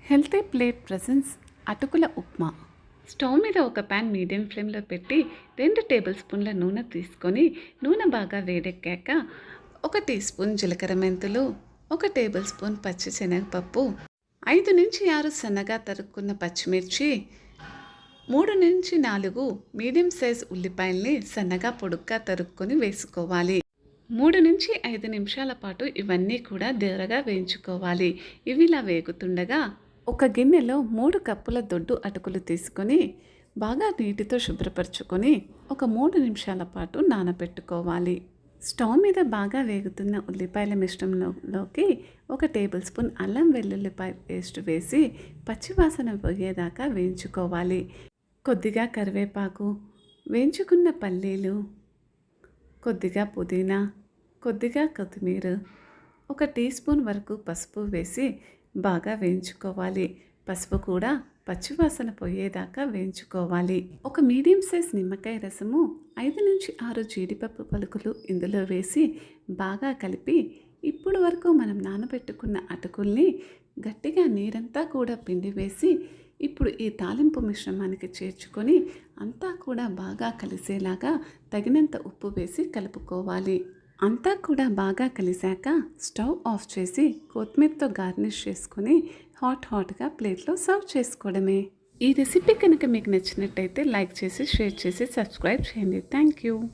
Healthy plate presence అటుకుల upma. Stove మీద ఒక ప్యాన్ మీడియం ఫ్లేమ్లో పెట్టి 2 టేబుల్ స్పూన్ల నూనె తీసుకొని నూనె బాగా వేడెక్కాక 1 టీ స్పూన్ జీలకర్ర మెంతులు, 1 టేబుల్ స్పూన్ పచ్చి శనగపప్పు, 5 నుంచి 6 సన్నగా తరుక్కున్న పచ్చిమిర్చి, 3 నుంచి 4 మీడియం సైజ్ ఉల్లిపాయల్ని సన్నగా పొడుగ్గా తరుక్కొని వేసుకోవాలి. 3 నుంచి 5 నిమిషాల పాటు ఇవన్నీ కూడా దోరగా వేయించుకోవాలి. ఇవి ఇలా వేగుతుండగా ఒక గిన్నెలో 3 కప్పుల దొడ్డు అటుకులు తీసుకొని బాగా నీటితో శుభ్రపరచుకొని ఒక 3 నిమిషాల పాటు నానబెట్టుకోవాలి. స్టవ్ మీద బాగా వేగుతున్న ఉల్లిపాయల మిశ్రమంలోకి 1 టేబుల్ స్పూన్ అల్లం వెల్లుల్లిపాయ పేస్ట్ వేసి పచ్చివాసన పోయేదాకా వేయించుకోవాలి. కొద్దిగా కరివేపాకు, వేయించుకున్న పల్లీలు, కొద్దిగా పుదీనా, కొద్దిగా కొత్తిమీర, 1 టీ స్పూన్ వరకు పసుపు వేసి బాగా వేయించుకోవాలి. పసుపు కూడా పచ్చివాసన పోయేదాకా వేయించుకోవాలి. ఒక మీడియం సైజ్ నిమ్మకాయ రసము, 5 నుంచి 6 జీడిపప్పు పలుకులు ఇందులో వేసి బాగా కలిపి ఇప్పుడు వరకు మనం నానబెట్టుకున్న అటుకుల్ని గట్టిగా నీరంతా కూడా పిండి వేసి ఇప్పుడు ఈ తాలింపు మిశ్రమానికి చేర్చుకొని అంతా కూడా బాగా కలిసేలాగా తగినంత ఉప్పు వేసి కలుపుకోవాలి. అంతా కూడా బాగా కలిసాక స్టవ్ ఆఫ్ చేసి కొత్తిమీరతో గార్నిష్ చేసుకొని హాట్గా ప్లేట్లో సర్వ్ చేసుకోవడమే. ఈ రెసిపీ కనుక మీకు నచ్చినట్టయితే లైక్ చేసి, షేర్ చేసి, సబ్స్క్రైబ్ చేయండి. Thank you.